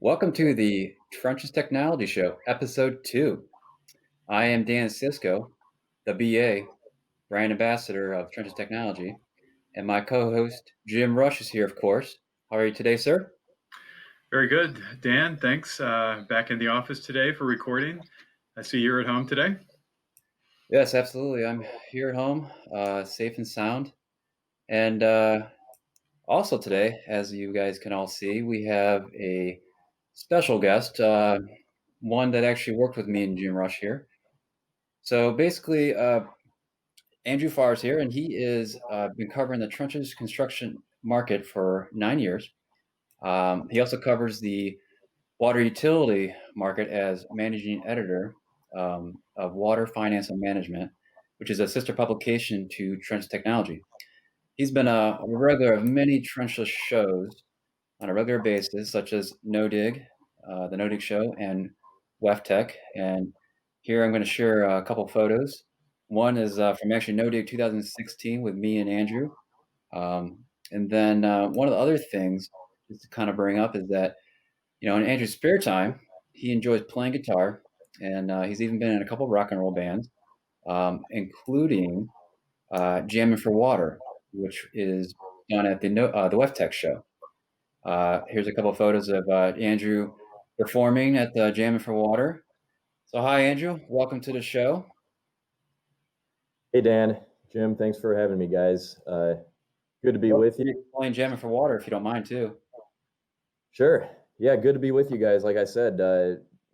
Welcome to the Trenchless Technology Show, Episode 2. I am Dan Sisko, the BA, brand ambassador of Trenchless Technology, and my co-host Jim Rush is here, of course. How are you today, sir? Very good, Dan. Thanks. Back in the office today for recording. I see you're at home today. Yes, absolutely. I'm here at home, safe and sound. And also today, as you guys can all see, we have a special guest, one that actually worked with me and Jim Rush here. So basically, Andrew Farr is here, and he is been covering the trenches construction market for 9 years. He also covers the water utility market as managing editor of Water Finance and Management, which is a sister publication to Trenchless Technology. He's been a regular of many Trenchless shows on a regular basis, such as No Dig, the No Dig Show, and WEFTech. And here I'm going to share a couple photos. One is from actually No Dig 2016 with me and Andrew. And then one of the other things just to kind of bring up is that, in Andrew's spare time, he enjoys playing guitar, and he's even been in a couple rock and roll bands, including Jamming for Water, which is done at the WEFTech show. Here's a couple of photos of Andrew performing at the Jamming for Water. So hi, Andrew. Welcome to the show. Hey, Dan. Jim, thanks for having me, guys. Good to be with you. Playing Jamming for Water, if you don't mind, too. Sure. Yeah, good to be with you guys. Like I said,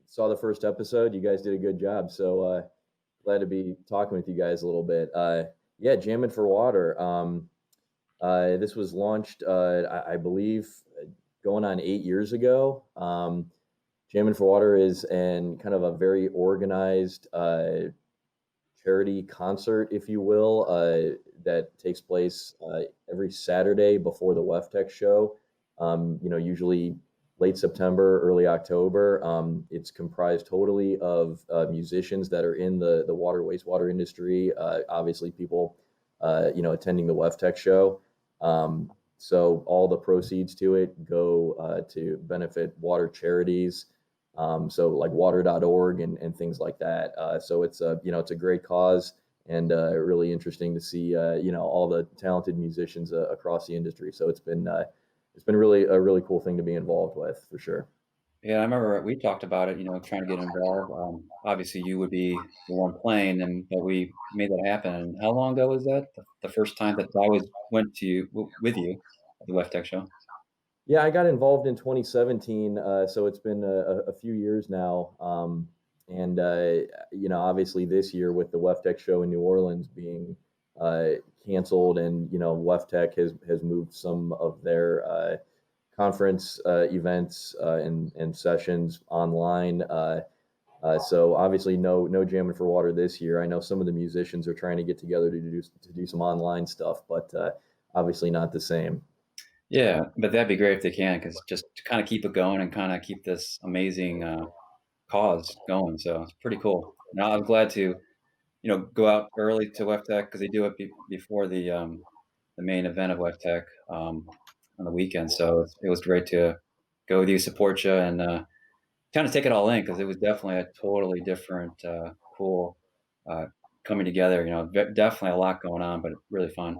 saw the first episode. You guys did a good job. So glad to be talking with you guys a little bit. Yeah, Jamming for Water. This was launched, I believe, going on 8 years ago. Jamming for Water is kind of a very organized charity concert, if you will, that takes place every Saturday before the WEFTech show. Usually late September, early October. It's comprised totally of musicians that are in the water wastewater industry. Obviously, people attending the WEFTech show. So all the proceeds to it go to benefit water charities. So like water.org and things like that. So it's a great cause, and really interesting to see all the talented musicians across the industry. So it's been really a really cool thing to be involved with, for sure. Yeah, I remember we talked about it, trying to get involved. Obviously, you would be the one playing, but we made that happen. And how long ago was that? The first time that went to you with you at the WEFTech show? Yeah, I got involved in 2017, so it's been a few years now. And obviously this year with the WEFTech show in New Orleans being canceled, and WEFTech has moved some of their conference events and sessions online. So obviously no Jamming for Water this year. I know some of the musicians are trying to get together to do some online stuff, but obviously not the same. Yeah, but that'd be great if they can, because just to kind of keep it going and kind of keep this amazing cause going. So it's pretty cool. Now I'm glad to, go out early to WEFTech because they do it before the main event of WEFTech on the weekend. So it was great to go with you, support you, and kind of take it all in, because it was definitely a totally different, cool coming together. Definitely a lot going on, but really fun.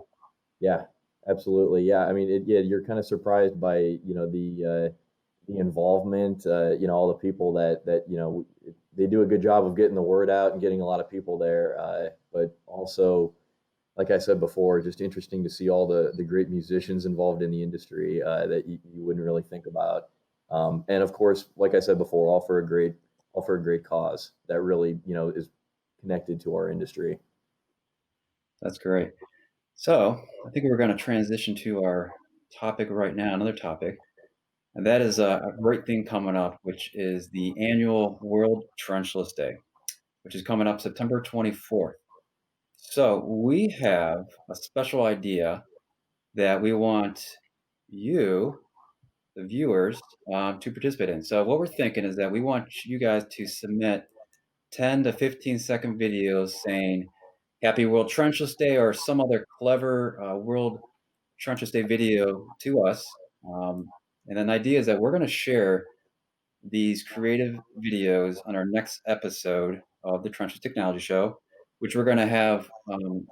Yeah, absolutely. Yeah, I mean, you're kind of surprised by the involvement. All the people that they do a good job of getting the word out and getting a lot of people there. But also, like I said before, just interesting to see all the great musicians involved in the industry that you wouldn't really think about. And of course, like I said before, all for a great cause that really is connected to our industry. That's great. So I think we're going to transition to our topic right now, another topic, and that is a great thing coming up, which is the annual World Trenchless Day, which is coming up September 24th. So we have a special idea that we want you, the viewers, to participate in. So what we're thinking is that we want you guys to submit 10 to 15-second videos saying Happy World Trenchless Day or some other clever World Trenchless Day video to us. And then the idea is that we're going to share these creative videos on our next episode of the Trenchless Technology Show, which we're going to have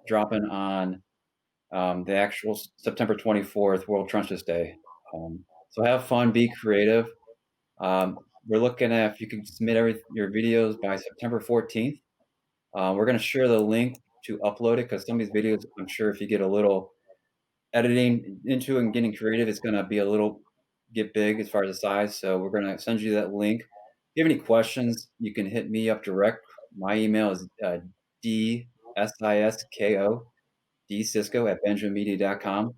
dropping on the actual September 24th, World Trenchless Day. So have fun, be creative. We're looking at if you can submit your videos by September 14th. We're going to share the link to upload it because some of these videos, I'm sure if you get a little editing into and getting creative, it's going to be get big as far as the size. So we're going to send you that link. If you have any questions, you can hit me up direct. My email is DSISKO, dsisko@benjaminmedia.com.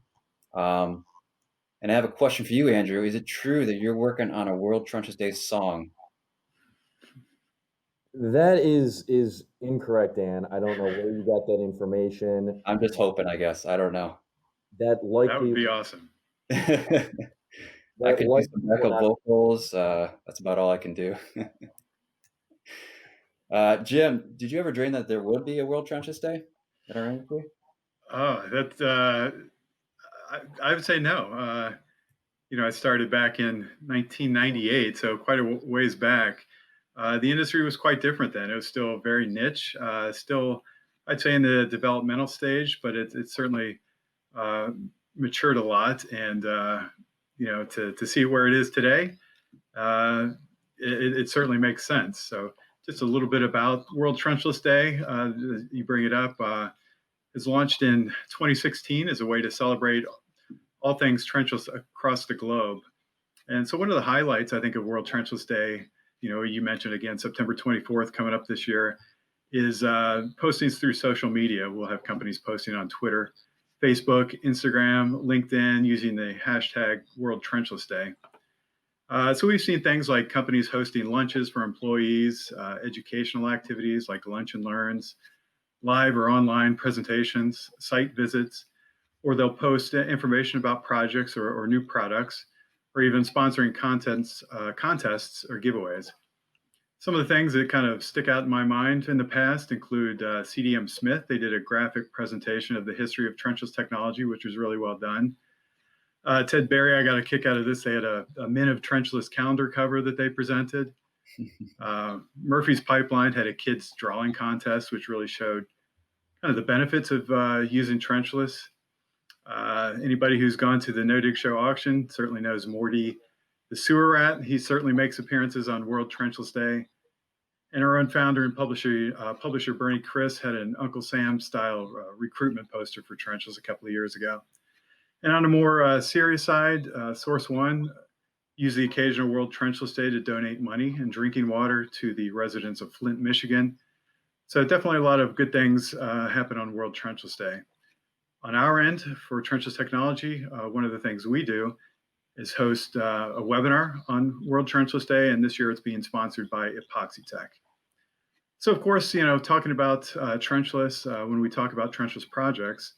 And I have a question for you, Andrew. Is it true that you're working on a World Trenchless Day song? That is incorrect, Dan. I don't know where you got that information. I'm just hoping, I guess. I don't know. That That would likely be awesome. I can do some will backup not. vocals. That's about all I can do. Jim, did you ever dream that there would be a World Trenchless Day at our industry? Oh, I would say no. I started back in 1998, so quite a ways back. The industry was quite different then. It was still very niche, still, I'd say, in the developmental stage, but it certainly uh, matured a lot. And to see where it is today, uh, it certainly makes sense. So, just a little bit about World Trenchless Day. You bring it up. Is launched in 2016 as a way to celebrate all things trenchless across the globe. And so, one of the highlights, I think, of World Trenchless Day, you mentioned again September 24th coming up this year, is postings through social media. We'll have companies posting on Twitter, Facebook, Instagram, LinkedIn using the hashtag World Trenchless Day. So we've seen things like companies hosting lunches for employees, educational activities like lunch and learns, live or online presentations, site visits, or they'll post information about projects or new products, or even sponsoring contests or giveaways. Some of the things that kind of stick out in my mind in the past include CDM Smith. They did a graphic presentation of the history of trenchless technology, which was really well done. Ted Berry, I got a kick out of this. They had a Men of Trenchless calendar cover that they presented. Murphy's Pipeline had a kids drawing contest, which really showed kind of the benefits of using trenchless. Anybody who's gone to the No Dig Show auction certainly knows Morty, the sewer rat. He certainly makes appearances on World Trenchless Day. And our own founder and publisher Bernie Chris had an Uncle Sam style recruitment poster for trenchless a couple of years ago. And on a more serious side, Source One used the occasional World Trenchless Day to donate money and drinking water to the residents of Flint, Michigan. So definitely a lot of good things happen on World Trenchless Day. On our end, for Trenchless Technology, one of the things we do is host a webinar on World Trenchless Day, and this year it's being sponsored by Epoxy Tech. So, of course, talking about trenchless, when we talk about trenchless projects,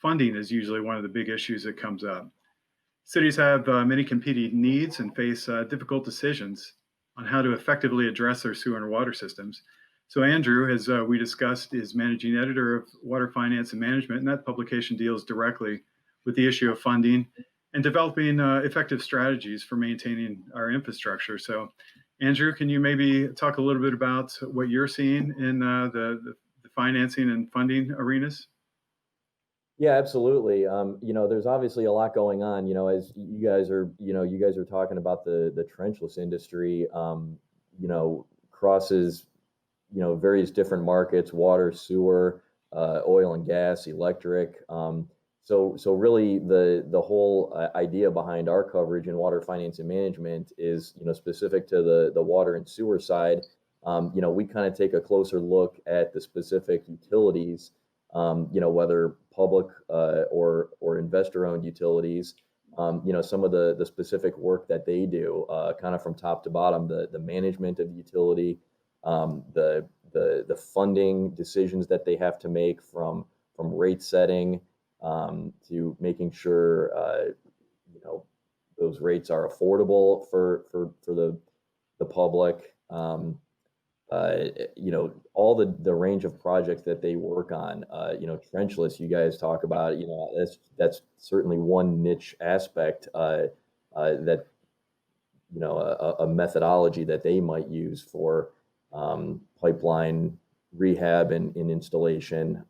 funding is usually one of the big issues that comes up. Cities have many competing needs and face difficult decisions on how to effectively address their sewer and water systems. So Andrew, as we discussed, is managing editor of Water Finance and Management, and that publication deals directly with the issue of funding and developing effective strategies for maintaining our infrastructure. So, Andrew, can you maybe talk a little bit about what you're seeing in the financing and funding arenas? Yeah, absolutely. There's obviously a lot going on, as you guys are talking about the trenchless industry, crosses, various different markets, water, sewer, oil and gas, electric. So really the whole idea behind our coverage in water finance and management is, specific to the water and sewer side. We kind of take a closer look at the specific utilities, whether public or investor-owned utilities, some of the specific work that they do, kind of from top to bottom, the management of the utility, the funding decisions that they have to make from rate setting to making sure those rates are affordable for the public. All the range of projects that they work on, trenchless, you guys talk about, that's certainly one niche aspect that a methodology that they might use for pipeline rehab and installation.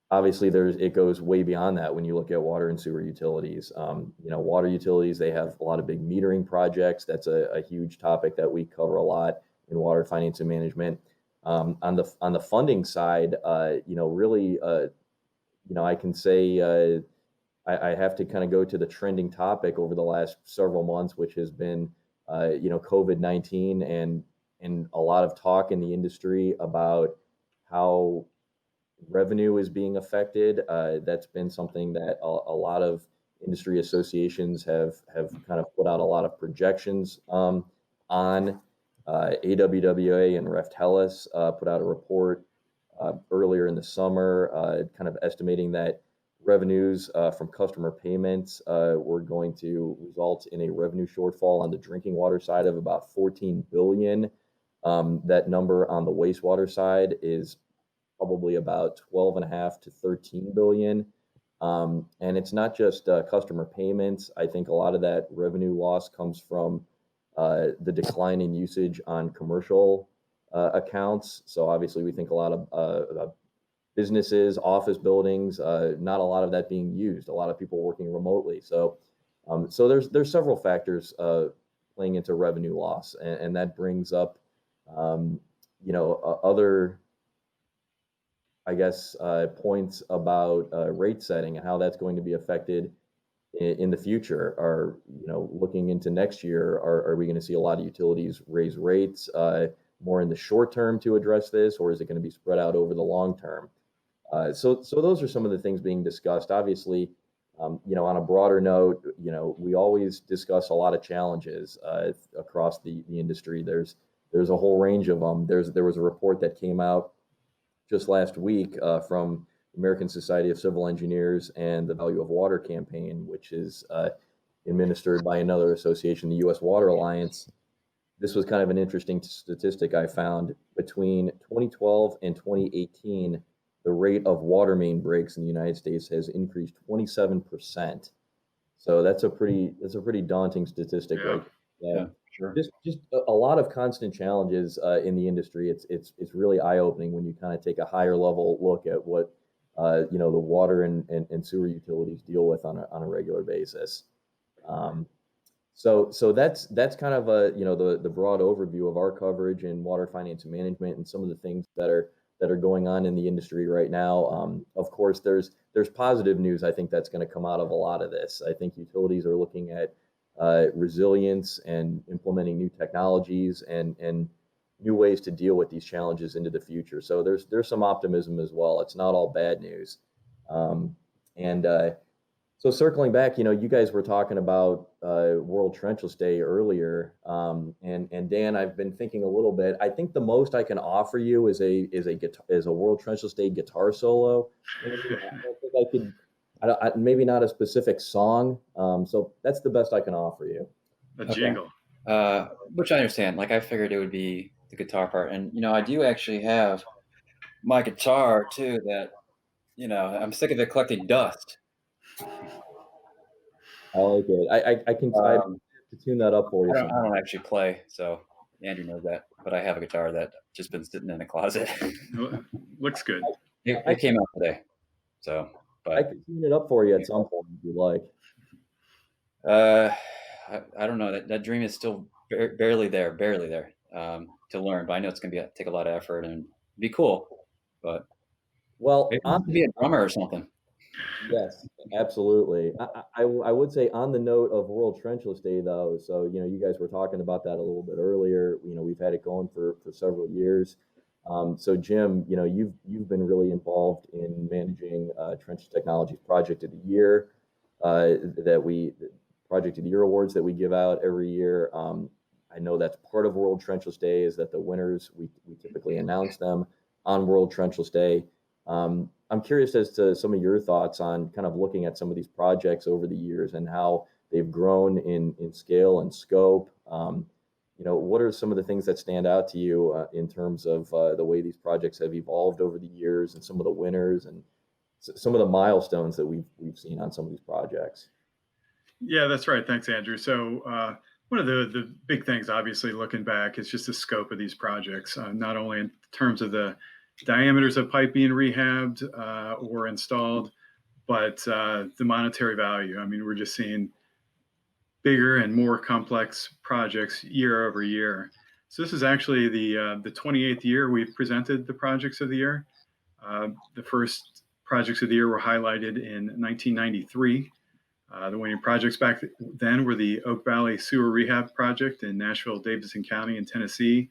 Obviously, it goes way beyond that when you look at water and sewer utilities. Water utilities, they have a lot of big metering projects. That's a huge topic that we cover a lot in water finance and management. On the funding side, really, I can say I have to kind of go to the trending topic over the last several months, which has been COVID-19 and a lot of talk in the industry about how revenue is being affected. That's been something that a lot of industry associations have kind of put out a lot of projections on. AWWA and Reftelis put out a report earlier in the summer, kind of estimating that revenues from customer payments were going to result in a revenue shortfall on the drinking water side of about 14 billion. That number on the wastewater side is probably about 12.5 to 13 billion. And it's not just customer payments. I think a lot of that revenue loss comes from the decline in usage on commercial accounts. So obviously we think a lot of businesses, office buildings, not a lot of that being used, a lot of people working remotely. So there's several factors playing into revenue loss, and that brings up, other, I guess, points about rate setting and how that's going to be affected in the future. Looking into next year, are we going to see a lot of utilities raise rates more in the short term to address this, or is it going to be spread out over the long term? So those are some of the things being discussed. Obviously, on a broader note, we always discuss a lot of challenges across the industry. There's a whole range of them. There was a report that came out just last week from American Society of Civil Engineers and the Value of Water campaign, which is administered by another association, the U.S. Water Alliance. This was kind of an interesting statistic I found. Between 2012 and 2018, the rate of water main breaks in the United States has increased 27%. So that's a pretty daunting statistic, Yeah. right? Yeah, sure. Just a lot of constant challenges in the industry. It's really eye-opening when you kind of take a higher level look at what the water and sewer utilities deal with on a regular basis. So that's kind of the broad overview of our coverage in water finance and management and some of the things that are going on in the industry right now. Of course, there's positive news. I think that's going to come out of a lot of this. I think utilities are looking at resilience and implementing new technologies and new ways to deal with these challenges into the future. So there's some optimism as well. It's not all bad news. So circling back, you guys were talking about World Trenchless Day earlier, and Dan, I've been thinking a little bit. I think the most I can offer you is a World Trenchless Day guitar solo. I don't think I could. Maybe not a specific song. So that's the best I can offer you. A jingle. Which I understand. Like, I figured it would be the guitar part. And, I do actually have my guitar too that, I'm sick of it collecting dust. I like it. I can try to tune that up for you. I don't actually play, so Andrew knows that. But I have a guitar that just been sitting in a closet. Looks good. It came out today. So, but I can tune it up for you at some point if you like. I don't know. That dream is still barely there to learn. But I know it's going to take a lot of effort and be cool. But maybe I could be a drummer or something. Yes, absolutely. I would say on the note of World Trenchless Day, though, so you guys were talking about that a little bit earlier. We've had it going for several years. So Jim, you've been really involved in managing Trenchless Technology's Project of the Year Project of the Year awards that we give out every year. I know that's part of World Trenchless Day is that the winners we typically announce them on World Trenchless Day. I'm curious as to some of your thoughts on kind of looking at some of these projects over the years and how they've grown in scale and scope. What are some of the things that stand out to you in terms of the way these projects have evolved over the years and some of the winners and some of the milestones that we've seen on some of these projects? Yeah, that's right. Thanks, Andrew. So One of the big things, obviously, looking back, is just the scope of these projects, not only in terms of the diameters of pipe being rehabbed or installed, but the monetary value. I mean, we're just seeing bigger and more complex projects year over year. So this is actually the 28th year we've presented the projects of the year. The first projects of the year were highlighted in 1993. The winning projects back then were the Oak Valley Sewer Rehab Project in Nashville, Davidson County in Tennessee,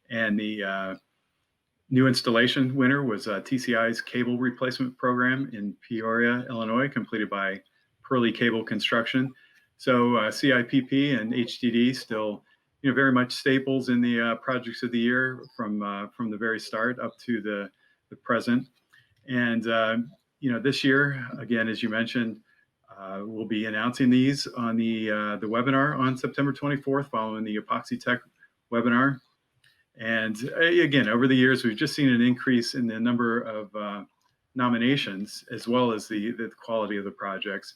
and the new installation winner was TCI's cable replacement program in Peoria, Illinois, completed by Pearly Cable Construction. So CIPP and HDD still, very much staples in the projects of the year from the very start up to the present. And this year, again, as you mentioned, we'll be announcing these on the webinar on September 24th, following the Epoxy Tech webinar. And again, over the years, we've just seen an increase in the number of nominations as well as the quality of the projects.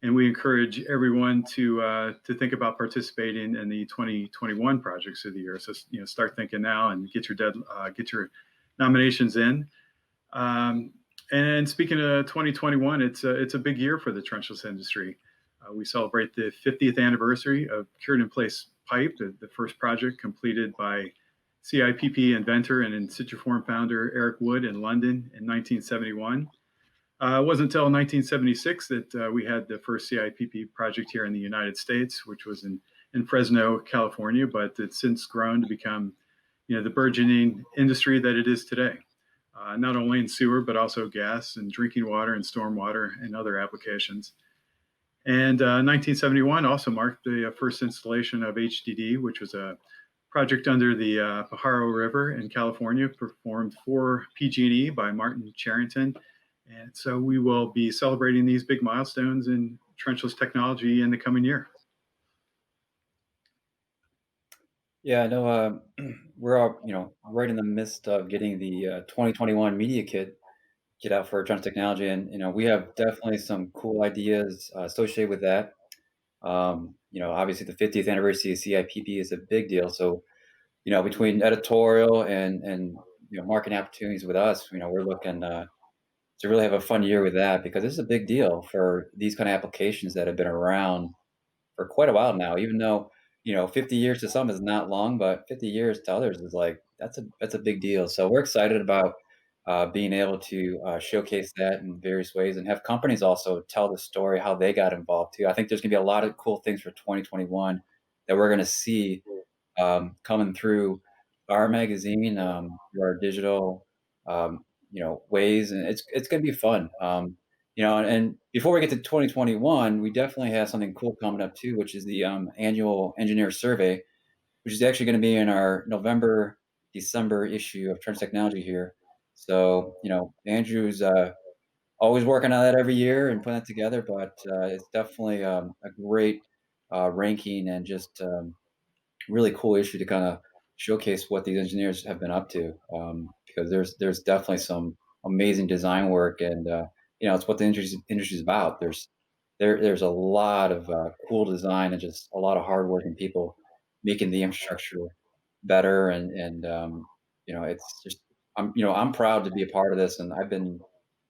And we encourage everyone to think about participating in the 2021 projects of the year. So start thinking now and get your nominations in. And speaking of 2021, it's a big year for the trenchless industry. We celebrate the 50th anniversary of cured in place pipe, the first project completed by CIPP inventor and in situ form founder Eric Wood in London in 1971. It wasn't until 1976 that we had the first CIPP project here in the United States, which was in Fresno, California, but it's since grown to become, the burgeoning industry that it is today. Not only in sewer, but also gas and drinking water and stormwater and other applications. And 1971 also marked the first installation of HDD, which was a project under the Pajaro River in California, performed for PG&E by Martin Charrington. And so we will be celebrating these big milestones in trenchless technology in the coming year. Yeah, I know. We're all, right in the midst of getting the 2021 media kit out for Trenchless Technology, and we have definitely some cool ideas associated with that. Obviously the 50th anniversary of CIPP is a big deal. So, between editorial and marketing opportunities with us, we're looking to really have a fun year with that, because this is a big deal for these kind of applications that have been around for quite a while now. Even though 50 years to some is not long, but 50 years to others is like that's a big deal. So we're excited about being able to showcase that in various ways and have companies also tell the story how they got involved too. I think there's gonna be a lot of cool things for 2021 that we're gonna see coming through our magazine, through our digital, ways, and it's gonna be fun. And before we get to 2021, we definitely have something cool coming up too, which is the annual engineer survey, which is actually going to be in our November, December issue of Trends Technology here. So, Andrew's always working on that every year and putting that together, but it's definitely a great ranking and just really cool issue to kind of showcase what these engineers have been up to, because there's definitely some amazing design work, and it's what the industry is about. There's a lot of cool design and just a lot of hardworking people making the infrastructure better, and it's just I'm proud to be a part of this, and I've been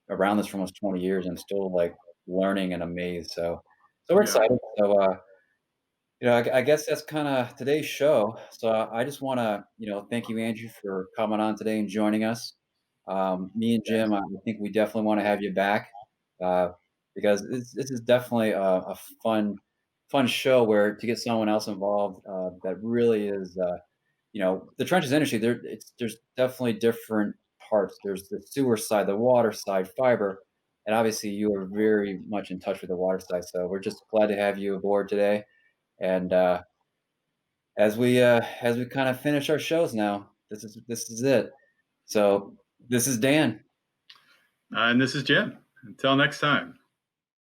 around this for almost 20 years and still like learning and amazed. So we're Yeah, excited. So I guess that's kinda today's show. So I just wanna, thank you, Andrew, for coming on today and joining us. Me and Jim, I think we definitely wanna have you back, uh, because this is definitely a fun show where to get someone else involved, that really is, the trenches industry, there's definitely different parts. There's the sewer side, the water side, fiber, and obviously you are very much in touch with the water side, so we're just glad to have you aboard today. And as we kind of finish our shows now, this is it. So this is Dan. and this is Jim. Until next time.